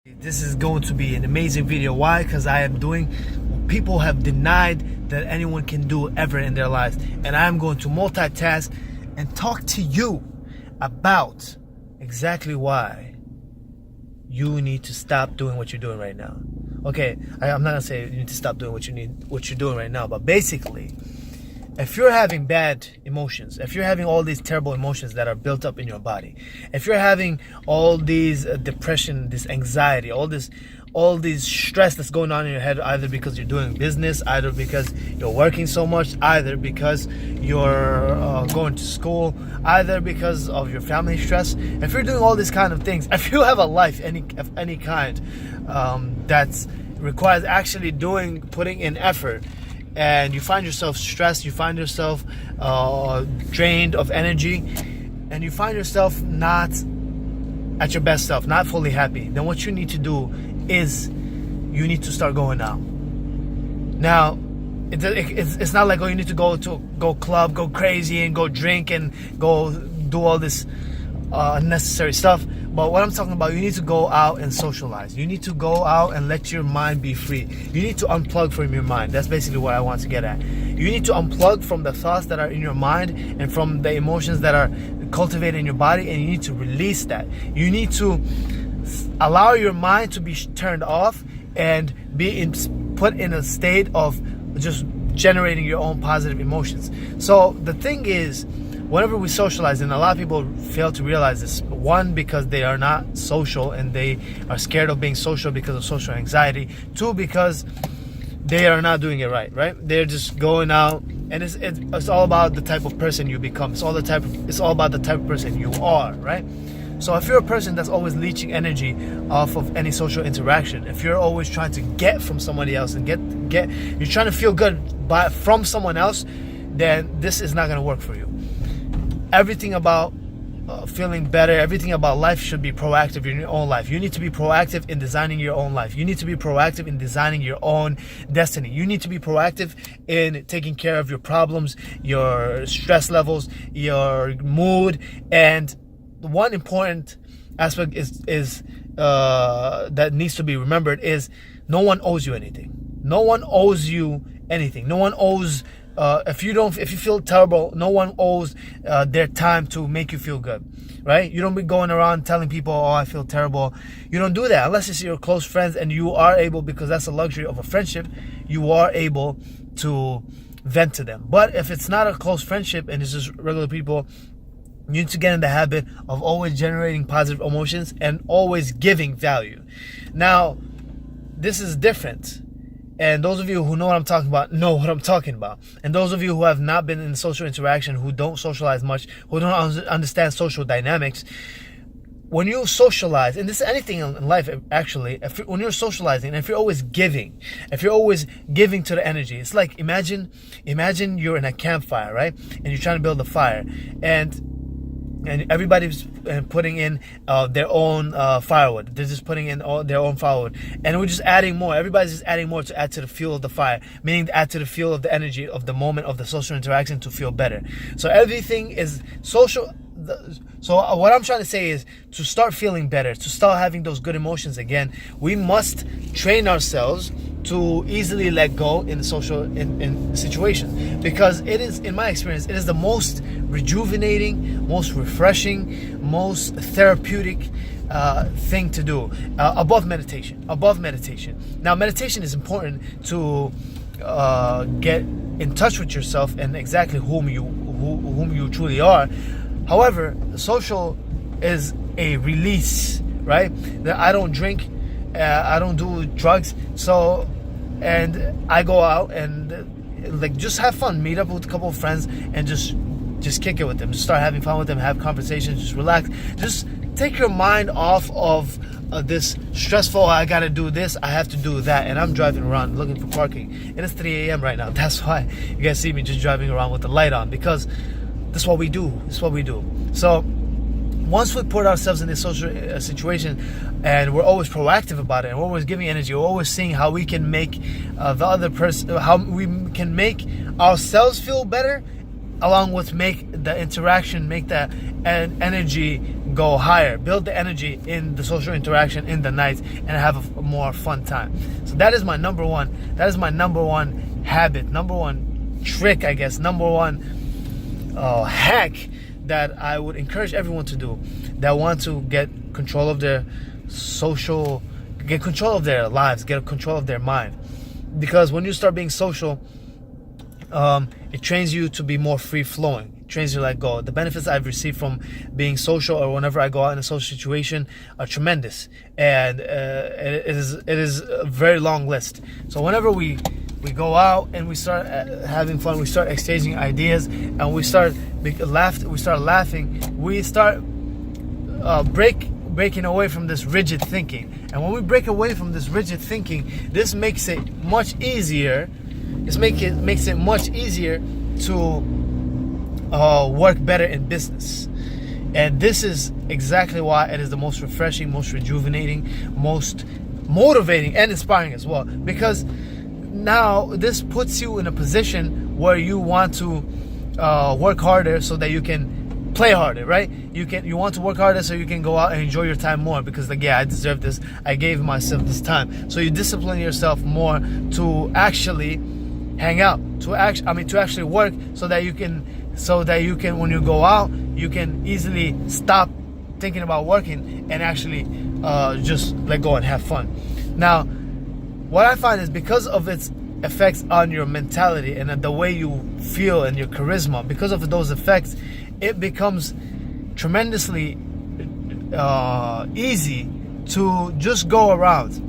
This is going to be an amazing video. Why? Because I am doing what people have denied that anyone can do ever in their lives. And I am going to multitask and talk to you about exactly why you need to stop doing what you're doing right now. Okay, I'm not gonna say you need to stop doing what you're doing right now, but basically, if you're having bad emotions, if you're having all these terrible emotions that are built up in your body, if you're having all these depression, this anxiety, all this stress that's going on in your head, either because you're doing business, either because you're working so much, either because you're going to school, either because of your family stress, if you're doing all these kind of things, if you have a life of any kind that requires actually putting in effort, and you find yourself stressed, you find yourself drained of energy, and you find yourself not at your best self, not fully happy, then what you need to do is you need to start going out. Now, it's not like, oh, you need to go club, go crazy, and go drink and go do all this unnecessary stuff. But what I'm talking about, you need to go out and socialize. You need to go out and let your mind be free. You need to unplug from your mind. That's basically what I want to get at. You need to unplug from the thoughts that are in your mind and from the emotions that are cultivated in your body, and you need to release that. You need to allow your mind to be turned off and put in a state of just generating your own positive emotions. So the thing is, whenever we socialize, and a lot of people fail to realize this, one, because they are not social and they are scared of being social because of social anxiety. Two, because they are not doing it right? They're just going out, and it's all about the type of person you become. It's all about the type of person you are, right? So if you're a person that's always leeching energy off of any social interaction, if you're always trying to get from somebody else and you're trying to feel good from someone else, then this is not going to work for you. Everything about feeling better, everything about life should be proactive in your own life. You need to be proactive in designing your own life. You need to be proactive in designing your own destiny. You need to be proactive in taking care of your problems, your stress levels, your mood. And one important aspect is that needs to be remembered is no one owes you anything. No one owes you anything. No one owes if you feel terrible, no one owes their time to make you feel good, right? You don't be going around telling people, oh, I feel terrible. You don't do that unless it's your close friends, and you are able, because that's a luxury of a friendship, you are able to vent to them. But if it's not a close friendship and it's just regular people, you need to get in the habit of always generating positive emotions and always giving value. Now, this is different. And those of you who know what I'm talking about know what I'm talking about. And those of you who have not been in social interaction, who don't socialize much, who don't understand social dynamics, when you socialize, and this is anything in life actually, when you're socializing, and if you're always giving to the energy, it's like imagine you're in a campfire, right? And you're trying to build a fire, and everybody's putting in their own firewood. They're just putting in their own firewood. And we're just adding more. Everybody's just adding more to add to the fuel of the fire, meaning to add to the fuel of the energy of the moment of the social interaction to feel better. So everything is social. So what I'm trying to say is, to start feeling better, to start having those good emotions again, we must train ourselves to easily let go in social in situations, because it is, in my experience, it is the most rejuvenating, most refreshing, most therapeutic thing to do, above meditation. Now, meditation is important to get in touch with yourself and exactly whom you truly are. However, social is a release, right? I don't drink, I don't do drugs, and I go out and just have fun, meet up with a couple of friends, and just kick it with them, just start having fun with them, have conversations, just relax, just take your mind off of this stressful, I gotta do this, I have to do that, and I'm driving around looking for parking, and it's 3 a.m. right now. That's why you guys see me just driving around with the light on, because that's what we do. So once we put ourselves in this social situation, and we're always proactive about it, and we're always giving energy, we're always seeing how we can make the other person, how we can make ourselves feel better, along with make the interaction, make that energy go higher, build the energy in the social interaction in the night, and have a more fun time. So that is my number one. That is my number one habit, number one trick, I guess, number one hack that I would encourage everyone to do that want to get control of their get control of their lives, get control of their mind. Because when you start being social, it trains you to be more free-flowing. It trains you to let go. The benefits I've received from being social, or whenever I go out in a social situation, are tremendous, and it is a very long list. So whenever we go out and we start having fun, we start exchanging ideas, and we start laughing, we start breaking away from this rigid thinking. And when we break away from this rigid thinking, this makes it much easier. Makes it much easier to work better in business. And this is exactly why it is the most refreshing, most rejuvenating, most motivating, and inspiring as well. Because now this puts you in a position where you want to work harder so that you can play harder, right? You want to work harder so you can go out and enjoy your time more, because like, yeah, I deserve this. I gave myself this time. So you discipline yourself more to actually hang out, to actually work, so that you can when you go out, you can easily stop thinking about working and actually just let go and have fun. Now, what I find is, because of its effects on your mentality and the way you feel and your charisma, because of those effects, it becomes tremendously easy to just go around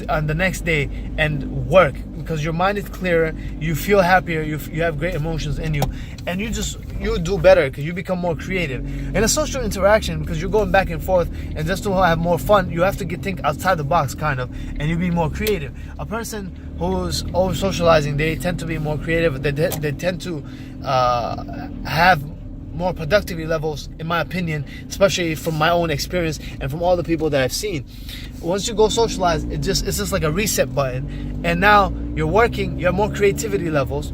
on the next day and work, because your mind is clearer, you feel happier, you have great emotions in you, and you do better because you become more creative. In a social interaction, because you're going back and forth, and just to have more fun, you have to think outside the box, kind of, and you be more creative. A person who's always socializing, they tend to be more creative. They tend to have more productivity levels, in my opinion, especially from my own experience and from all the people that I've seen. Once you go socialize, it's just like a reset button, and now you're working, you have more creativity levels,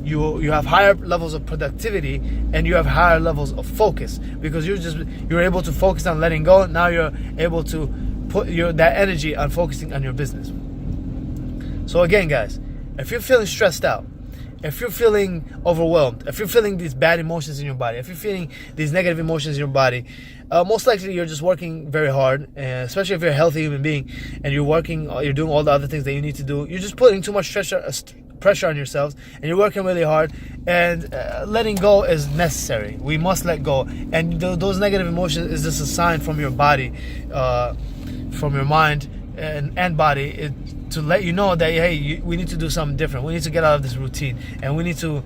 you have higher levels of productivity, and you have higher levels of focus, because you're able to focus on letting go. Now you're able to put that energy on focusing on your business. So again, guys, if you're feeling stressed out, if you're feeling overwhelmed, if you're feeling these bad emotions in your body, if you're feeling these negative emotions in your body, most likely you're just working very hard, especially if you're a healthy human being and you're doing all the other things that you need to do. You're just putting too much pressure on yourselves, and you're working really hard, and letting go is necessary. We must let go, and those negative emotions is just a sign from your body, from your mind and body, to let you know that, hey, we need to do something different. We need to get out of this routine, and we need to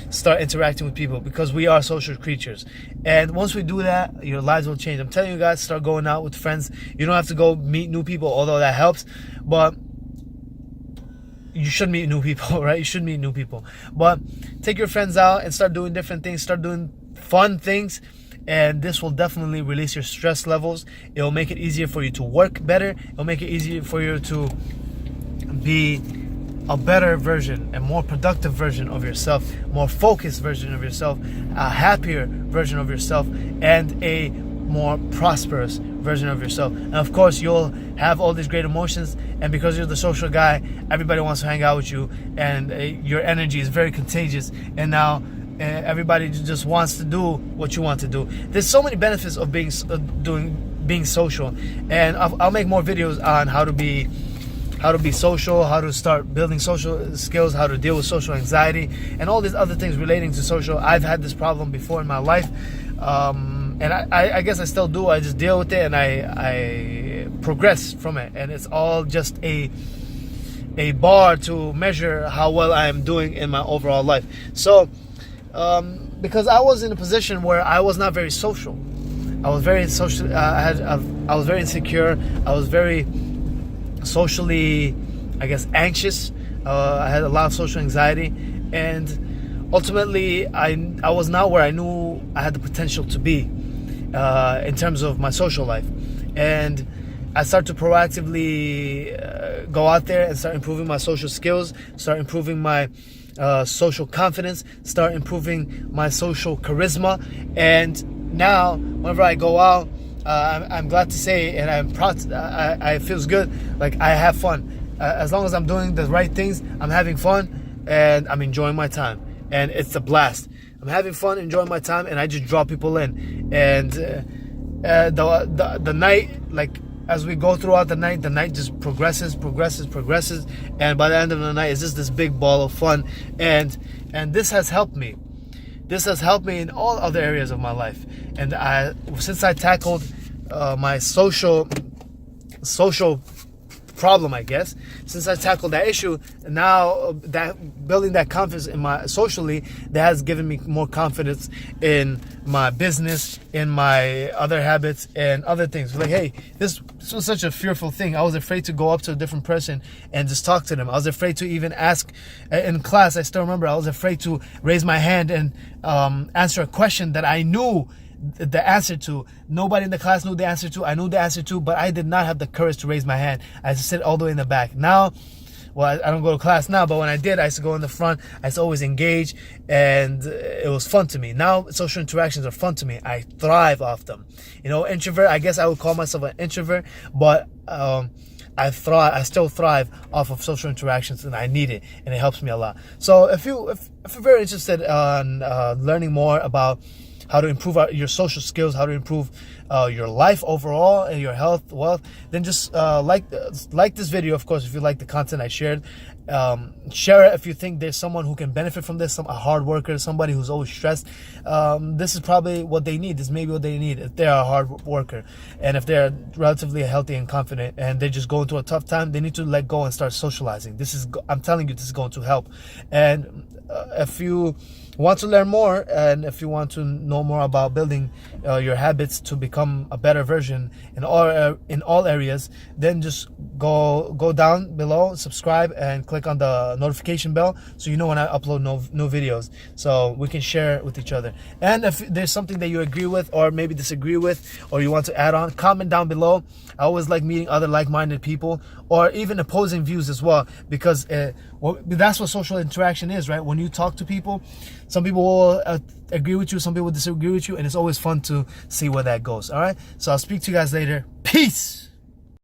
start interacting with people, because we are social creatures. And once we do that, your lives will change. I'm telling you guys, start going out with friends. You don't have to go meet new people, although that helps, but you should meet new people, right? You should meet new people. But take your friends out and start doing different things, start doing fun things, and this will definitely release your stress levels. It will make it easier for you to work better. It will make it easier for you to be a better version, a more productive version of yourself, more focused version of yourself, a happier version of yourself, and a more prosperous version of yourself. And of course, you'll have all these great emotions, and because you're the social guy, everybody wants to hang out with you, and your energy is very contagious, and now everybody just wants to do what you want to do. There's so many benefits of being social, and I'll make more videos on how to be social, how to start building social skills, how to deal with social anxiety, and all these other things relating to social. I've had this problem before in my life, and I guess I still do. I just deal with it, and I progress from it, and it's all just a bar to measure how well I am doing in my overall life. So because I was in a position where I was not very social, I was very social. I was very insecure. I was very socially, I guess, anxious. I had a lot of social anxiety, and ultimately I was not where I knew I had the potential to be in terms of my social life. And I started to proactively go out there and start improving my social skills, start improving my social confidence, start improving my social charisma, and now whenever I go out, I'm glad to say, and I'm proud. I feels good. Like I have fun. As long as I'm doing the right things, I'm having fun and I'm enjoying my time, and it's a blast. I'm having fun, enjoying my time, and I just draw people in. And the night, like as we go throughout the night just progresses, and by the end of the night, it's just this big ball of fun. And this has helped me. This has helped me in all other areas of my life. And since I tackled my social problem, I guess, since I tackled that issue, now that building that confidence in my socially, that has given me more confidence in my business, in my other habits and other things. Like, hey, this was such a fearful thing. I was afraid to go up to a different person and just talk to them. I was afraid to even ask in class. I still remember I was afraid to raise my hand and answer a question that I knew the answer to. Nobody in the class knew the answer to. I knew the answer to, but I did not have the courage to raise my hand. I used to sit all the way in the back. Now, well, I don't go to class now, but when I did, I used to go in the front. I used to always engage, and it was fun to me. Now, social interactions are fun to me. I thrive off them. You know, introvert, I guess I would call myself an introvert, but I still thrive off of social interactions, and I need it, and it helps me a lot. So if you're very interested in learning more about how to improve your social skills, how to improve your life overall and your health, wealth, then just like this video, of course, if you like the content I shared. Share it if you think there's someone who can benefit from this, a hard worker, somebody who's always stressed. This is probably what they need. This may be what they need if they're a hard worker. And if they're relatively healthy and confident and they're just going through a tough time, they need to let go and start socializing. I'm telling you, this is going to help. And if you want to learn more, and if you want to know more about building your habits to become a better version in all areas, then just go down below, subscribe, and click on the notification bell so you know when I upload new videos, so we can share with each other. And if there's something that you agree with or maybe disagree with, or you want to add on, comment down below. I always like meeting other like-minded people, or even opposing views as well, because that's what social interaction is, right? When you talk to people, some people will agree with you, some people will disagree with you, and it's always fun to see where that goes. All right, so I'll speak to you guys later. Peace.